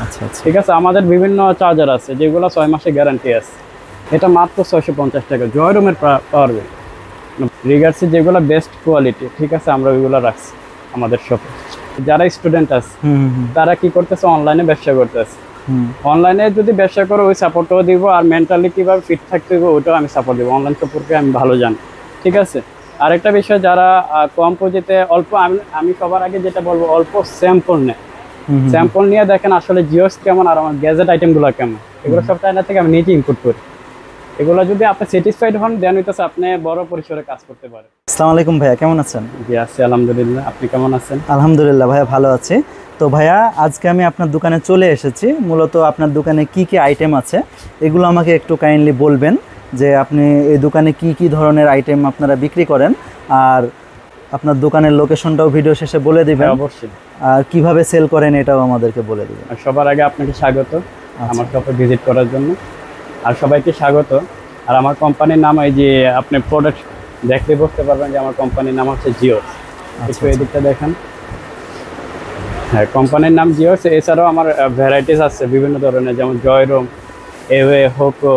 আচ্ছা আচ্ছা, ঠিক আছে। আমাদের বিভিন্ন চার্জার আছে যেগুলো 6 মাসের গ্যারান্টি আছে। এটা মাত্র 650 টাকা। জয়রুমের পাওয়ার ব্যাংক রিগার্সি যেগুলো বেস্ট কোয়ালিটি, ঠিক আছে, আমরা ওইগুলো রাখছি আমাদের শপে। যারা স্টুডেন্ট আছে তারা কি করতেছে, অনলাইনে ব্যবসা করতেছে। অনলাইনে যদি ব্যবসা করো ওই সাপোর্টও দিব, আর মেন্টালি কিভাবে ফিট থাকতে হবে ওটাও আমি সাপোর্ট দিব। অনলাইন সম্পর্কে আমি ভালো জানি, ঠিক আছে। আরেকটা বিষয়, যারা কম পুঁজিতে অল্প, আমি সবার আগে যেটা বলবো, অল্প স্যাম্পল নেয়। স্যাম্পল নিয়ে দেখেন আসলে জিওস কেমন আর আমার গ্যাজেট আইটেমগুলো কেমন। এগুলো সব চায়না থেকে আমি নিজে ইম্পোর্ট করি। এগুলো যদি আপনি স্যাটিসফাইড হন, দেন হইতেছে আপনি বড় পরিসরে কাজ করতে পারেন। আসসালামু আলাইকুম ভাইয়া, কেমন আছেন? জি আছি আলহামদুলিল্লাহ, আপনি কেমন আছেন? আলহামদুলিল্লাহ ভাইয়া, ভালো আছি। তো ভাইয়া, আজকে আমি আপনার দোকানে চলে এসেছি। মূলত আপনার দোকানে কি কি আইটেম আছে এগুলো আমাকে একটু কাইন্ডলি বলবেন, যে আপনি এই দোকানে কি কি ধরনের আইটেম আপনারা বিক্রি করেন, আর আপনার দোকানের লোকেশনটাও ভিডিও শেষে বলে দিবেন। অবশ্যই। আর কিভাবে সেল করেন এটাও আমাদেরকে বলে দিবেন। সবার আগে আপনাকে স্বাগত আমার শপে ভিজিট করার জন্য, আর সবাইকে স্বাগত। আর আমার কোম্পানির নাম, এই যে আপনি প্রোডাক্ট দেখলে বুঝতে পারবেন যে আমার কোম্পানির নাম হচ্ছে জিওস। একটু এদিকটা দেখেন। হ্যাঁ, কোম্পানির নাম জিওস। এছাড়াও আমার ভ্যারাইটিস আছে বিভিন্ন ধরনের, যেমন জয়রুম, এওয়ে, হোকো,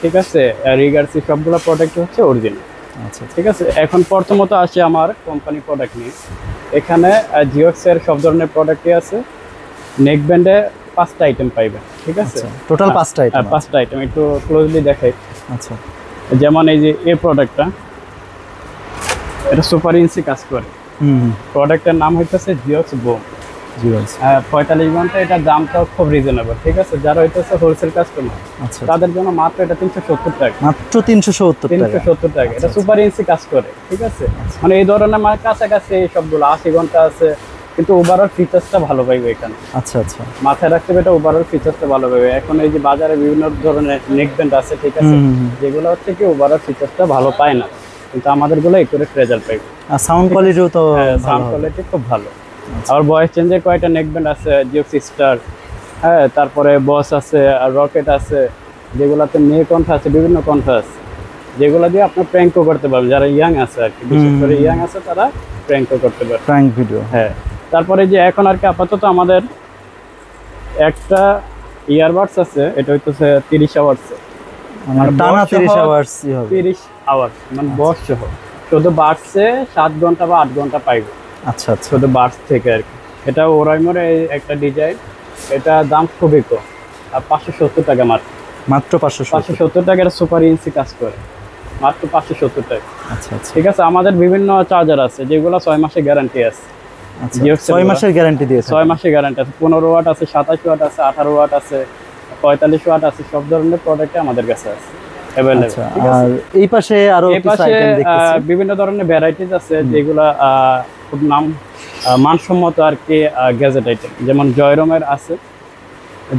ঠিক আছে, রিগার্সি, সবগুলো প্রোডাক্ট হচ্ছে অরিজিনাল। আচ্ছা, ঠিক আছে। এখন প্রথমত আসে আমার কোম্পানি প্রোডাক্ট নিয়ে। এখানে জিওসের সব ধরনের প্রোডাক্টই আছে। নেক ব্যান্ডে 5টা আইটেম পাইবেন, ঠিক আছে। টোটাল 5টা আইটেম? 5টা আইটেম। একটু ক্লোজলি দেখাই। আচ্ছা, যেমন এই যে এই প্রোডাক্টটা, এটা সুপার ইঞ্চি কাজ করে। প্রোডাক্টের নাম হইতেছে জিওস বুম। 45 ঘন্টা। এটার দামটাও খুব রিজনেবল, ঠিক আছে। যারা হইতেছে হোলসেল কাস্টমার, আচ্ছা, তাদের জন্য মাত্র এটা 370 টাকা। মাত্র 370 টাকা। এটা সুপার ইঞ্চি কাজ করে, ঠিক আছে। মানে এই ধরনের, মানে কাছাকাছি সবগুলো 80 ঘন্টা আছে, কিন্তু ওভারঅল ফিচার্সটা ভালো পাইবে এখানে। আচ্ছা আচ্ছা, মাথায় রাখতে হবে, এটা ওভারঅল ফিচার্সটা ভালো পাইবে। এখন এই যে বাজারে বিভিন্ন ধরনের নেক ব্যান্ড আছে, ঠিক আছে, যেগুলো হচ্ছে কি ওভারঅল ফিচার্সটা ভালো পায় না, কিন্তু আমাদেরগুলো একুরেট রেজাল্ট পাইবে। আর সাউন্ড কোয়ালিটিও তো, সাউন্ড কোয়ালিটি খুব ভালো। আর ভয়েস চেঞ্জের কয়টা নেক ব্যান্ড আছে, জিওক্স স্টার, হ্যাঁ, তারপরে বস আছে, আর রকেট আছে, যেগুলাতে মেয়ে কণ্ঠ আছে, বিভিন্ন কণ্ঠ আছে, যেগুলো দিয়ে আপনার প্র্যাঙ্কও করতে পারবেন। যারা ইয়াং আছে আর কি, বিশেষ করে ইয়াং আছে, তারা প্র্যাঙ্কও করতে পারবে, প্র্যাঙ্ক ভিডিও। হ্যাঁ। তারপরে যে এখন আর কি আপাতত আমাদের একটা ইয়ারবাডস আছে, এটা হইতেছে 30 আওয়ার্স, মানে টানা 30 আওয়ার্স হবে। 30 আওয়ার্স মানে বস সহ, শুধু বাডসে 7 ঘন্টা বা 8 ঘন্টা পাইবে। আচ্ছা আচ্ছা, শুধু বাডস থেকে আর কি। এটা ওরাইমোরে একটা ডিজাইন, এটা দাম খুবই কম, আর 570 টাকা মাত্র 570 টাকা। এটা সুপার ইঞ্চি কাজ করে, মাত্র 570 টাকা। আচ্ছা আচ্ছা, ঠিক আছে। আমাদের বিভিন্ন চার্জার আছে যেগুলো 6 মাসের গ্যারান্টি আছে। 6 মাসের গ্যারান্টি দিয়েছে? 6 মাসের গ্যারান্টি আছে। 15 ওয়াট আছে, 27 ওয়াট আছে, 18 ওয়াট আছে, 45 ওয়াট আছে, সব ধরনের প্রোডাক্ট আমাদের কাছে আছে अवेलेबल। আর এই পাশে আরো কিছু আইটেম দেখতেছি, বিভিন্ন ধরনের ভ্যারাইটিস আছে যেগুলা খুব মানসম্মত আর কি গ্যাজেট আইটেম। যেমন জয়রুমের আছে,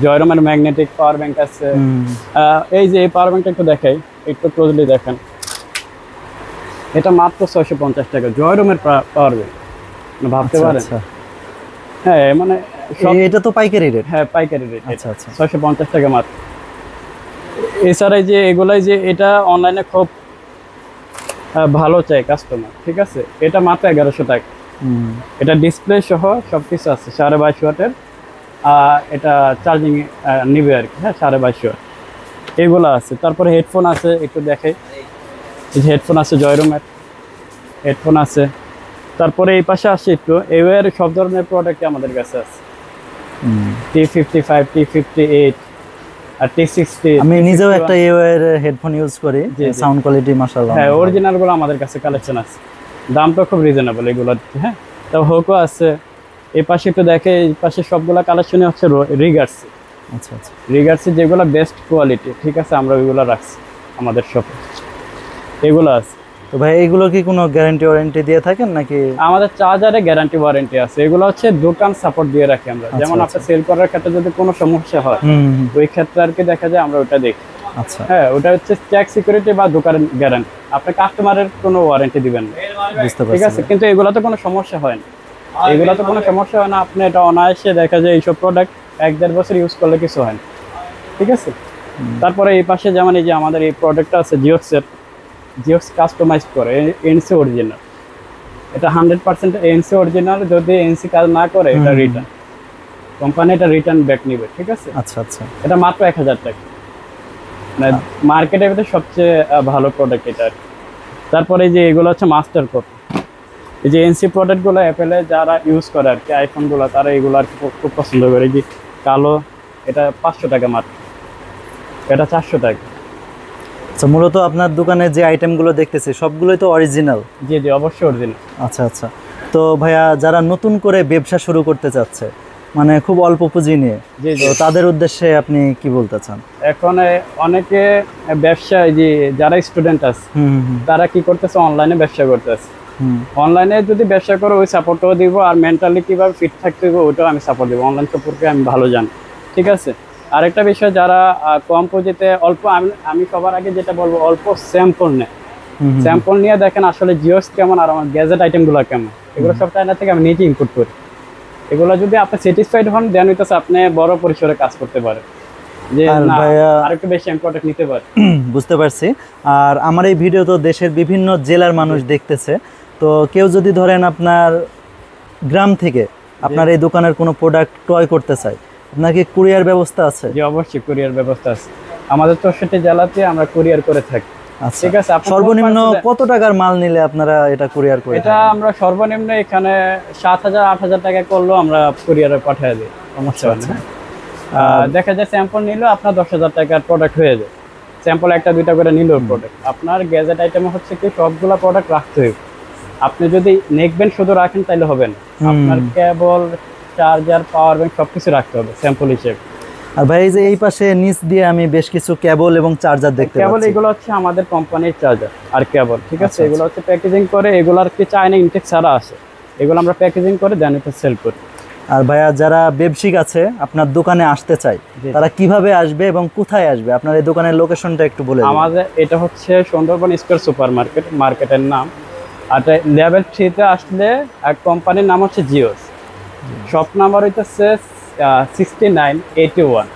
জয়রুমের ম্যাগনেটিক পাওয়ার ব্যাংক আছে। এই যে এই পাওয়ার ব্যাংকটা একটু দেখাই, একটু ক্লোজলি দেখেন। এটা মাত্র 650 টাকা জয়রুমের পাওয়ার ব্যাংক, ভাবতে পারেন। হ্যাঁ, মানে এটা তো পাইকারি রেট? হ্যাঁ, পাইকারি রেট। আচ্ছা আচ্ছা, 650 টাকা মাত্র। এছাড়াই যে এগুলাই, যে এটা অনলাইনে খুব ভালো চাই কাস্টমার, ঠিক আছে। এটা মাত্র 1100 টাকা। এটা ডিসপ্লে সহ সবকিছু আছে, 22.5 ওয়াটের। এটা চার্জিং নিবে আর কি, হ্যাঁ, 22.5 ওয়াট এগুলো আছে। তারপরে হেডফোন আছে, একটু দেখাই। এই যে হেডফোন আছে, জয়রুমের হেডফোন আছে। তারপরে এই পাশে আসছে একটু এওয়ের সব ধরনের প্রোডাক্ট আমাদের কাছে আছে। T55, T58 আর T60। আমি নিজেও একটা এওয়ের হেডফোন ইউজ করি, সাউন্ড কোয়ালিটি মাশাআল্লাহ। হ্যাঁ, অরিজিনাল গুলো আমাদের কাছে কালেকশন আছে, দামটা খুব রিজনেবল এগুলো। হ্যাঁ, তো হোকো আছে। এই পাশে একটু দেখে, এই পাশে সবগুলা কালেকশনই হচ্ছে রিগার্সি। আচ্ছা আচ্ছা, রিগার্সি যেগুলো বেস্ট কোয়ালিটি, ঠিক আছে, আমরা ওইগুলো রাখছি আমাদের শপে, এগুলো আছে। তো ভাই এগুলো কি কোনো গ্যারান্টি ওয়ারেন্টি দিয়ে থাকেন নাকি? আমাদের চার্জারে গ্যারান্টি ওয়ারেন্টি আছে। এগুলো হচ্ছে দোকান সাপোর্ট দিয়ে রাখি আমরা। যেমন আপনার সেল করার ক্ষেত্রে যদি কোনো সমস্যা হয়, ওই ক্ষেত্রে আর কি দেখা যায় আমরা ওটা দেখি। আচ্ছা, হ্যাঁ, ওটা হচ্ছে চেক সিকিউরিটি বা দোকানের গ্যারান্টি। আপনি কাস্টমারের কোনো ওয়ারেন্টি দিবেন না, ঠিক আছে। কিন্তু এগুলোতে কোনো সমস্যা হয় না, এগুলোতে কোনো সমস্যা হয় না। আপনি এটা অনায়াসে দেখা যায় এইসব প্রোডাক্ট 1-1.5 বছর ইউজ করলে কিছু হয় না, ঠিক আছে। তারপরে এই পাশে যেমন এই যে আমাদের এই প্রোডাক্টটা আছে জিওক্সের, জিওক্স কাস্টমাইজ করে এনসি অরিজিনাল। এটা 100% এনসি অরিজিনাল। যদি এনসি কাজ না করে এটা রিটার্ন, কোম্পানি এটা রিটার্ন ব্যাক নিবে, ঠিক আছে। আচ্ছা আচ্ছা, এটা মাত্র 1000 টাকা, মানে মার্কেটের ভিতরে সবচেয়ে ভালো প্রোডাক্ট এটা আর কি। তারপরে এই যে এগুলো হচ্ছে মাস্টার কোড, এই যে এনসি প্রোডাক্টগুলো অ্যাপেলে যারা ইউজ করে আর কি, আইফোনগুলো, তারা এগুলো আর কি খুব পছন্দ করে। এই যে কালো, এটা 500 টাকা মাত্র, এটা 400 টাকা। আচ্ছা, মূলত আপনার দোকানে যে আইটেমগুলো দেখতেছি সবগুলোই তো অরিজিনাল? জি জি, অবশ্যই অরিজিনাল। আচ্ছা আচ্ছা, তো ভাইয়া যারা নতুন করে ব্যবসা শুরু করতে চাচ্ছে, মানে খুব অল্প পুঁজি নিয়ে, জি জি, তো তাদের উদ্দেশ্যে আপনি কি বলতে চান? এখন অনেকে ব্যবসা, এই যে যারা স্টুডেন্ট আছে তারা কি করতেছে, অনলাইনে ব্যবসা করতেছে। অনলাইনে যদি ব্যবসা করো ওই সাপোর্টও দিব, আর মেন্টালি কিভাবে ফিট থাকতে হবে ওটাও আমি সাপোর্ট দিব। অনলাইন সম্পর্কে আমি ভালো জানি, ঠিক আছে। আরেকটা বিষয়, যারা কম পুঁজিতে অল্প, আমি সবার আগে যেটা বলবো, অল্প স্যাম্পল নেয়। স্যাম্পল নিয়ে দেখেন আসলে জিওস কেমন আর আমার গ্যাজেট আইটেমগুলো কেমন, এগুলো সব চায়না থেকে আমি নিজে ইনপুট করি। এগুলো যদি আপনি স্যাটিসফাইড হন, দেন হইতেছে আপনি বড় পরিসরে কাজ করতে পারেন, যে না আরেকটু বেশি আমি প্রোডাক্ট নিতে পারি। বুঝতে পারছি। আর আমার এই ভিডিও তো দেশের বিভিন্ন জেলার মানুষ দেখতেছে, তো কেউ যদি ধরেন আপনার গ্রাম থেকে আপনার এই দোকানের কোনো প্রোডাক্ট ক্রয় করতে চায়, আপনার কি কুরিয়ার ব্যবস্থা আছে? জি অবশ্যই কুরিয়ার ব্যবস্থা আছে, আমাদের 64 জেলাতে আমরা কুরিয়ার করে থাকি। আচ্ছা, ঠিক আছে। সর্বনিম্ন কত টাকার মাল নিলে আপনারা এটা কুরিয়ার করে? এটা আমরা সর্বনিম্ন এখানে 7000 8000 টাকা করলেও আমরা কুরিয়ারে পাঠিয়ে দিই, সমস্যা নেই। দেখা যায় স্যাম্পল নিলেও আপনার 10000 টাকার প্রোডাক্ট হয়ে যায়। স্যাম্পল একটা দুইটা করে নিলেও প্রোডাক্ট। আপনার গ্যাজেট আইটেম হচ্ছে কি সবগুলা প্রোডাক্ট রাখতে হবে। আপনি যদি নেকবেন শুধু রাখেন তাহলে হবে না, আপনার কেবল, চার্জার, পাওয়ার ব্যাংক সবকিছু রাখতে হবে স্যাম্পল হিসেবে। আর ভাই এই যে এই পাশে নিচ দিয়ে আমি বেশ কিছু কেবল এবং চার্জার দেখতে পাচ্ছি। কেবল এগুলো হচ্ছে আমাদের কোম্পানির চার্জার আর কেবল, ঠিক আছে। এগুলো হচ্ছে প্যাকেজিং করে, এগুলো আর কি চায়না ইনটেক ছাড়া আছে, এগুলো আমরা প্যাকেজিং করে দেন এটা সেল করি। আর ভাইয়া যারা ব্যবসায়িক আছে আপনার দোকানে আসতে চায়, তারা কিভাবে আসবে এবং কোথায় আসবে? আপনার এই দোকানের লোকেশনটা একটু বলে দিন। আমাদের এটা হচ্ছে সুন্দরবন স্কয়ার সুপার মার্কেট, মার্কেটের নাম। আর লেভেল 3-তে আসলে এক কোম্পানির নাম হচ্ছে জিওস, শপ নাম্বার হইতেছে 6981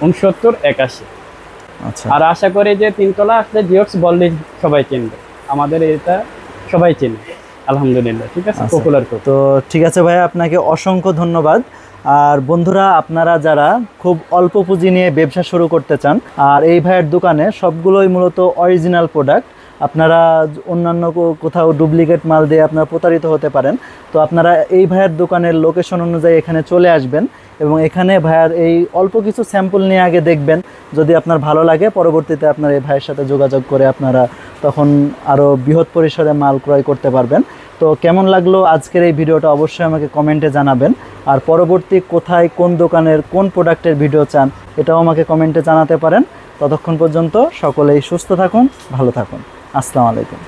6981। আচ্ছা, আর আশা করি যে 3 তলা আসলে জিওস বললে সবাই চিনবে, আমাদের এটা সবাই চিনে আলহামদুলিল্লাহ, ঠিক আছে, পপুলার। তো ঠিক আছে ভাইয়া, আপনাকে অসংখ্য ধন্যবাদ। আর বন্ধুরা, আপনারা যারা খুব অল্প পুঁজি নিয়ে ব্যবসা শুরু করতে চান, আর এই ভাইয়ের দোকানে সবগুলোই মূলত অরিজিনাল প্রোডাক্ট, আপনারা অন্যান্য কোথাও ডুপ্লিকেট মাল দিয়ে আপনারা প্রতারিত হতে পারেন। তো আপনারা এই ভাইয়ের দোকানের লোকেশন অনুযায়ী এখানে চলে আসবেন এবং এখানে ভাইয়ের এই অল্প কিছু স্যাম্পল নিয়ে আগে দেখবেন। যদি আপনার ভালো লাগে, পরবর্তীতে আপনার এই ভাইয়ের সাথে যোগাযোগ করে আপনারা তখন আরও বৃহৎ পরিসরে মাল ক্রয় করতে পারবেন। তো কেমন লাগলো আজকের এই ভিডিওটা অবশ্যই আমাকে কমেন্টে জানাবেন। আর পরবর্তী কোথায়, কোন দোকানের, কোন প্রোডাক্টের ভিডিও চান, এটাও আমাকে কমেন্টে জানাতে পারেন। ততক্ষণ পর্যন্ত সকলেই সুস্থ থাকুন, ভালো থাকুন। আসসালামু আলাইকুম।